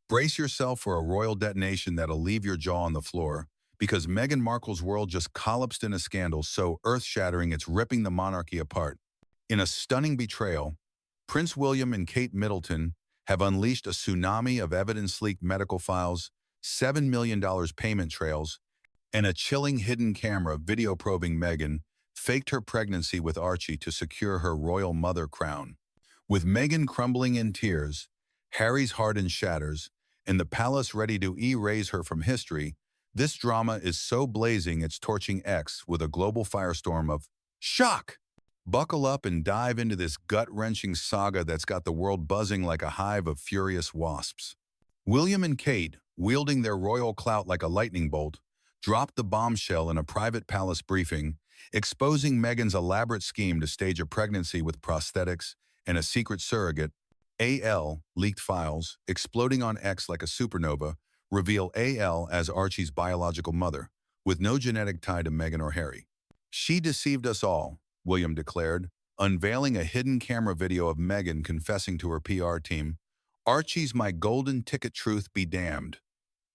Brace yourself for a royal detonation that'll leave your jaw on the floor, because Meghan Markle's world just collapsed in a scandal so earth-shattering it's ripping the monarchy apart. In a stunning betrayal, Prince William and Kate Middleton have unleashed a tsunami of evidence-leaked medical files, $7 million payment trails, and a chilling hidden camera video probing Meghan faked her pregnancy with Archie to secure her royal mother crown. With Meghan crumbling in tears, Harry's heart in shatters, and the palace ready to erase her from history, this drama is so blazing it's torching X with a global firestorm of shock. Buckle up and dive into this gut-wrenching saga that's got the world buzzing like a hive of furious wasps. William and Kate, wielding their royal clout like a lightning bolt, dropped the bombshell in a private palace briefing, exposing Meghan's elaborate scheme to stage a pregnancy with prosthetics and a secret surrogate. AL leaked files, exploding on X like a supernova, reveal AL as Archie's biological mother, with no genetic tie to Meghan or Harry. She deceived us all, William declared, unveiling a hidden camera video of Meghan confessing to her PR team, "Archie's my golden ticket, truth be damned."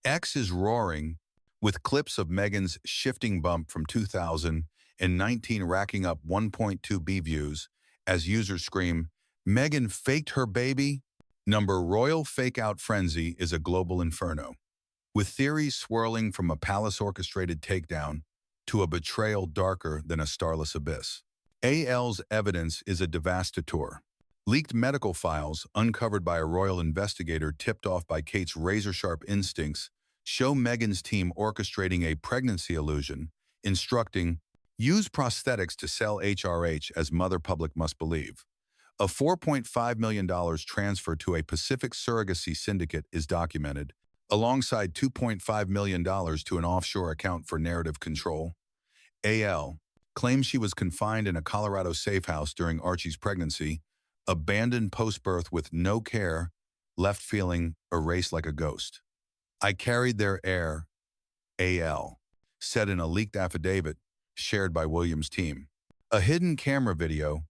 X is roaring, with clips of Meghan's shifting bump from 2019 racking up 1.2 B views as users scream, "Meghan faked her baby?" Royal fake-out frenzy is a global inferno, with theories swirling from a palace-orchestrated takedown to a betrayal darker than a starless abyss. AL's evidence is a devastator. Leaked medical files, uncovered by a royal investigator tipped off by Kate's razor-sharp instincts, show Meghan's team orchestrating a pregnancy illusion, instructing, "Use prosthetics to sell HRH as mother public must believe." A $4.5 million transfer to a Pacific surrogacy syndicate is documented, alongside $2.5 million to an offshore account for narrative control. AL claims she was confined in a Colorado safe house during Archie's pregnancy, abandoned post-birth with no care, left feeling erased like a ghost. "I carried their heir," AL said in a leaked affidavit shared by William's team. A hidden camera video,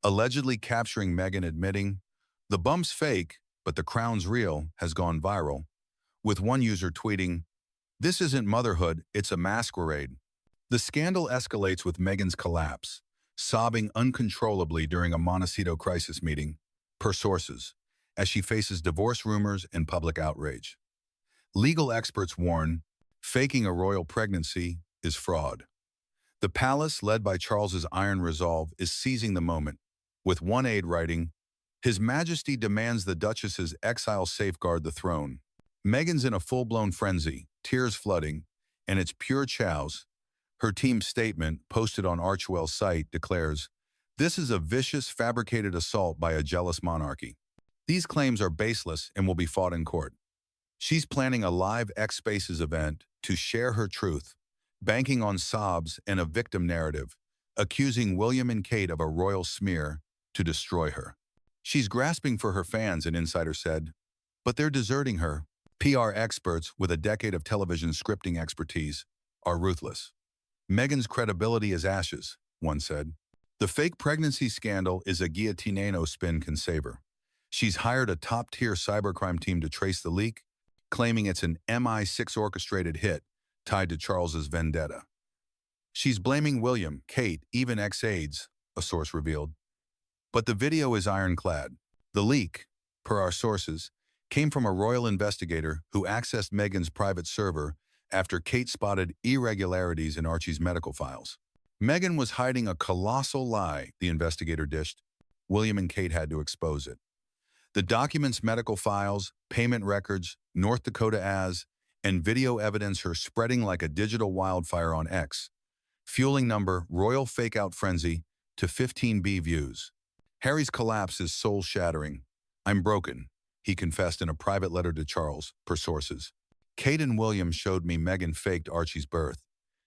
allegedly capturing Meghan admitting, "The bump's fake, but the crown's real," has gone viral, with one user tweeting, "This isn't motherhood, it's a masquerade." The scandal escalates with Meghan's collapse, sobbing uncontrollably during a Montecito crisis meeting, per sources, as she faces divorce rumors and public outrage. Legal experts warn, faking a royal pregnancy is fraud. The palace, led by Charles's iron resolve, is seizing the moment, with one aide writing, "His Majesty demands the Duchess's exile safeguard the throne." Meghan's in a full-blown frenzy, tears flooding, and it's pure chows. Her team's statement, posted on Archwell's site, declares, "This is a vicious, fabricated assault by a jealous monarchy. These claims are baseless and will be fought in court." She's planning a live X Spaces event to share her truth, banking on sobs and a victim narrative, accusing William and Kate of a royal smear to destroy her. She's grasping for her fans, an insider said, but they're deserting her. PR experts with a decade of television scripting expertise are ruthless. "Meghan's credibility is ashes," one said. "The fake pregnancy scandal is a guillotinano spin can save her." She's hired a top-tier cybercrime team to trace the leak, claiming it's an MI6 orchestrated hit tied to Charles's vendetta. She's blaming William, Kate, even ex-aides, a source revealed. But the video is ironclad. The leak, per our sources, came from a royal investigator who accessed Meghan's private server after Kate spotted irregularities in Archie's medical files. Meghan was hiding a colossal lie, the investigator dished. William and Kate had to expose it. The documents, medical files, payment records, North Dakota as, and video evidence her spreading like a digital wildfire on X, fueling royal fake-out frenzy to 15B views. Harry's collapse is soul-shattering. "I'm broken," he confessed in a private letter to Charles, per sources. "Kate and William showed me Meghan faked Archie's birth.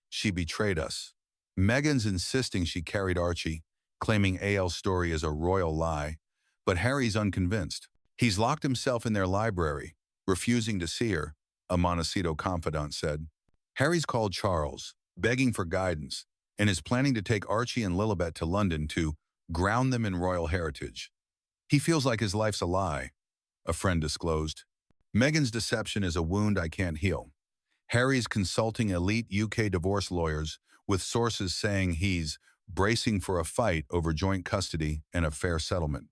She betrayed us." Meghan's insisting she carried Archie, claiming AL's story is a royal lie, but Harry's unconvinced. He's locked himself in their library, refusing to see her, a Montecito confidant said. Harry's called Charles, begging for guidance, and is planning to take Archie and Lilibet to London to ground them in royal heritage. "He feels like his life's a lie," a friend disclosed. Meghan's deception is a wound I can't heal. Harry's consulting elite UK divorce lawyers, with sources saying he's bracing for a fight over joint custody and a fair settlement.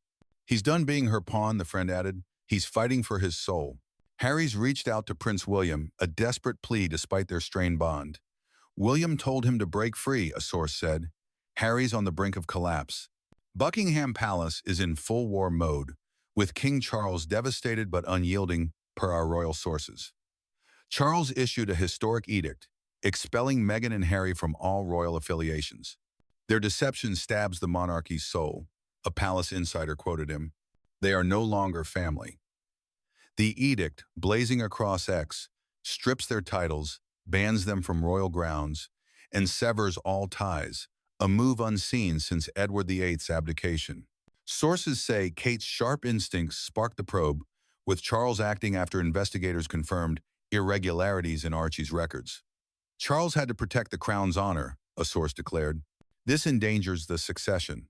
He's done being her pawn, the friend added. He's fighting for his soul. Harry's reached out to Prince William, a desperate plea despite their strained bond. William told him to break free, a source said. Harry's on the brink of collapse. Buckingham Palace is in full war mode, with King Charles devastated but unyielding, per our royal sources. Charles issued a historic edict, expelling Meghan and Harry from all royal affiliations. Their deception stabs the monarchy's soul, a palace insider quoted him. They are no longer family. The edict, blazing across X, strips their titles, bans them from royal grounds, and severs all ties, a move unseen since Edward VIII's abdication. Sources say Kate's sharp instincts sparked the probe, with Charles acting after investigators confirmed irregularities in Archie's records. Charles had to protect the crown's honor, a source declared. This endangers the succession.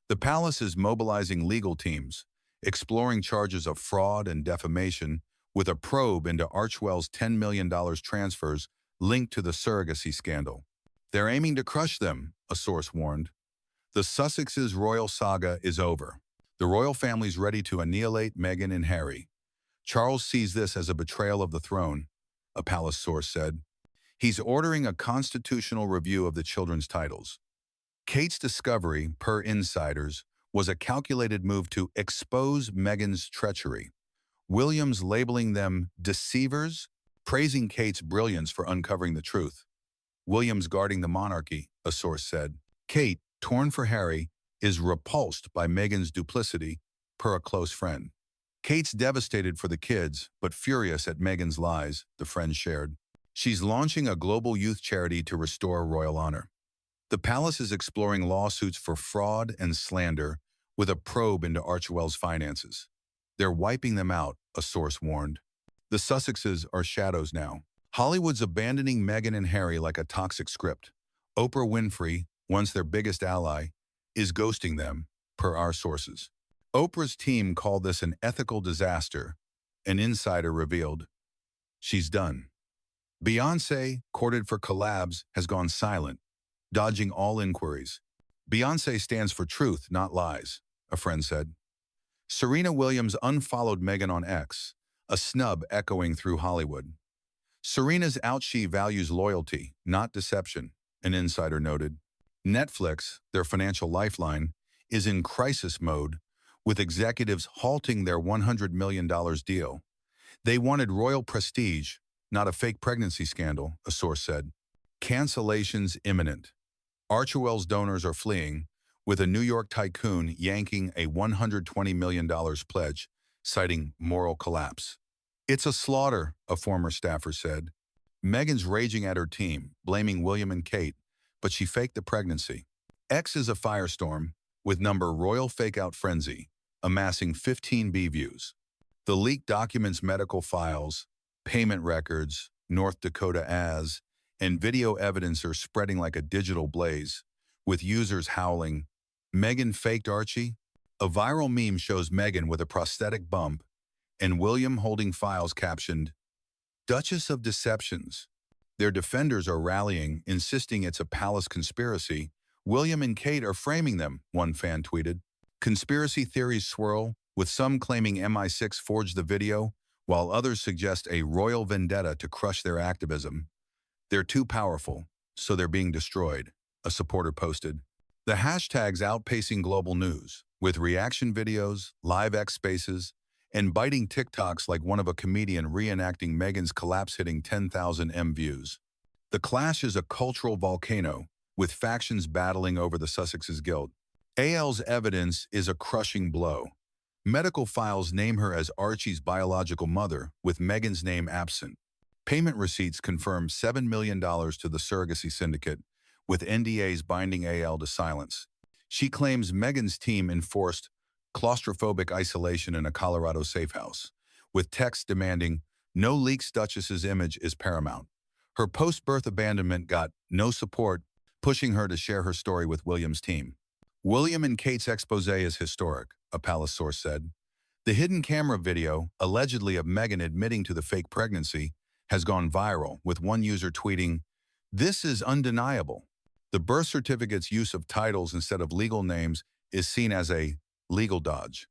The palace is mobilizing legal teams, exploring charges of fraud and defamation, with a probe into Archewell's $10 million transfers linked to the surrogacy scandal. They're aiming to crush them, a source warned. The Sussexes' royal saga is over. The royal family's ready to annihilate Meghan and Harry. Charles sees this as a betrayal of the throne, a palace source said. He's ordering a constitutional review of the children's titles. Kate's discovery, per insiders, was a calculated move to expose Meghan's treachery. William's labeling them deceivers, praising Kate's brilliance for uncovering the truth. William's guarding the monarchy, a source said. Kate, torn for Harry, is repulsed by Meghan's duplicity, per a close friend. Kate's devastated for the kids, but furious at Meghan's lies, the friend shared. She's launching a global youth charity to restore royal honor. The palace is exploring lawsuits for fraud and slander, with a probe into Archewell's finances. They're wiping them out, a source warned. The Sussexes are shadows now. Hollywood's abandoning Meghan and Harry like a toxic script. Oprah Winfrey, once their biggest ally, is ghosting them, per our sources. Oprah's team called this an ethical disaster. An insider revealed. She's done. Beyoncé, courted for collabs, has gone silent, dodging all inquiries. Beyoncé stands for truth, not lies, a friend said. Serena Williams unfollowed Meghan on X, a snub echoing through Hollywood. Serena's Archie values loyalty, not deception, an insider noted. Netflix, their financial lifeline, is in crisis mode, with executives halting their $100 million deal. They wanted royal prestige, not a fake pregnancy scandal, a source said. Cancellations imminent. Archewell's donors are fleeing, with a New York tycoon yanking a $120 million pledge, citing moral collapse. It's a slaughter, a former staffer said. Meghan's raging at her team, blaming William and Kate, but she faked the pregnancy. X is a firestorm, with number Royal Fakeout Frenzy, amassing 15B views. The leaked documents medical files, payment records, North Dakota as, and video evidence are spreading like a digital blaze, with users howling, "Meghan faked Archie?" A viral meme shows Meghan with a prosthetic bump and William holding files captioned, "Duchess of Deceptions." Their defenders are rallying, insisting it's a palace conspiracy. William and Kate are framing them, one fan tweeted. Conspiracy theories swirl, with some claiming MI6 forged the video, while others suggest a royal vendetta to crush their activism. They're too powerful, so they're being destroyed, a supporter posted. The hashtag's outpacing global news, with reaction videos, live X spaces, and biting TikToks like one of a comedian reenacting Meghan's collapse hitting 10,000 M views. The clash is a cultural volcano, with factions battling over the Sussexes' guilt. AL's evidence is a crushing blow. Medical files name her as Archie's biological mother, with Meghan's name absent. Payment receipts confirm $7 million to the surrogacy syndicate, with NDAs binding AL to silence. She claims Meghan's team enforced claustrophobic isolation in a Colorado safe house, with texts demanding, "No leaks, Duchess's image is paramount." Her post-birth abandonment got no support, pushing her to share her story with William's team. William and Kate's expose is historic, a palace source said. The hidden camera video, allegedly of Meghan admitting to the fake pregnancy, has gone viral, with one user tweeting, "This is undeniable." The birth certificate's use of titles instead of legal names is seen as a legal dodge.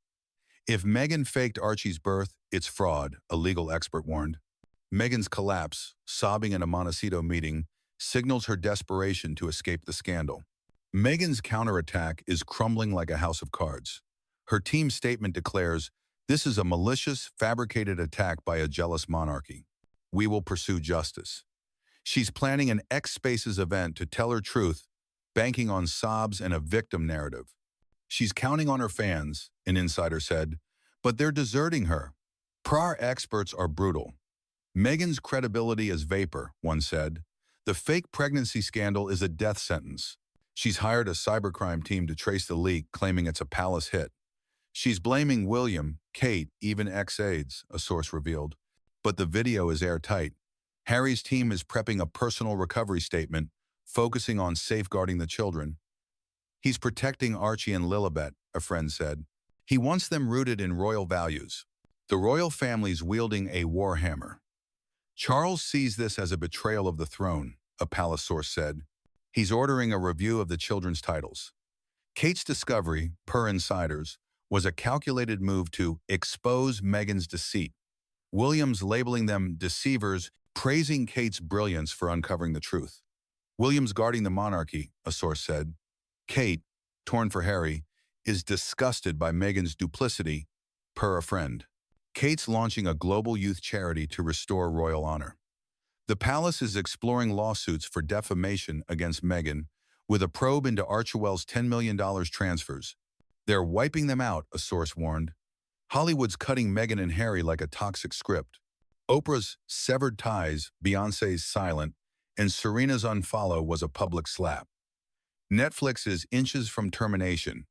If Meghan faked Archie's birth, it's fraud, a legal expert warned. Meghan's collapse, sobbing in a Montecito meeting, signals her desperation to escape the scandal. Meghan's counterattack is crumbling like a house of cards. Her team's statement declares, "This is a malicious, fabricated attack by a jealous monarchy. We will pursue justice." She's planning an X Spaces event to tell her truth, banking on sobs and a victim narrative. She's counting on her fans, an insider said, but they're deserting her. PR experts are brutal. Meghan's credibility is vapor, one said. The fake pregnancy scandal is a death sentence. She's hired a cybercrime team to trace the leak, claiming it's a palace hit. She's blaming William, Kate, even ex-aides, a source revealed. But the video is airtight. Harry's team is prepping a personal recovery statement, focusing on safeguarding the children. He's protecting Archie and Lilibet, a friend said. He wants them rooted in royal values. The royal family's wielding a war hammer. Charles sees this as a betrayal of the throne, a palace source said. He's ordering a review of the children's titles. Kate's discovery, per insiders, was a calculated move to expose Meghan's deceit. William's labeling them deceivers, praising Kate's brilliance for uncovering the truth. William's guarding the monarchy, a source said. Kate, torn for Harry, is disgusted by Meghan's duplicity, per a friend. Kate's launching a global youth charity to restore royal honor. The palace is exploring lawsuits for defamation against Meghan, with a probe into Archewell's $10 million transfers. They're wiping them out, a source warned. Hollywood's cutting Meghan and Harry like a toxic script. Oprah's severed ties, Beyoncé's silent, and Serena's unfollow was a public slap. Netflix is inches from termination,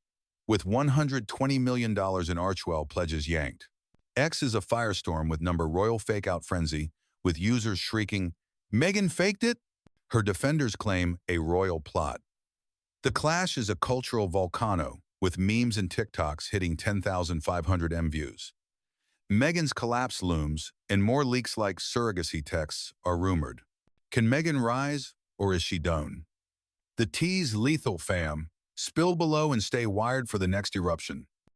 with $120 million in Archewell pledges yanked. X is a firestorm with number royal fake-out frenzy, with users shrieking, "Meghan faked it?" Her defenders claim a royal plot. The clash is a cultural volcano, with memes and TikToks hitting 10,500 views. Meghan's collapse looms, and more leaks like surrogacy texts are rumored. Can Meghan rise, or is she done? The tea's lethal, fam. Spill below and stay wired for the next eruption.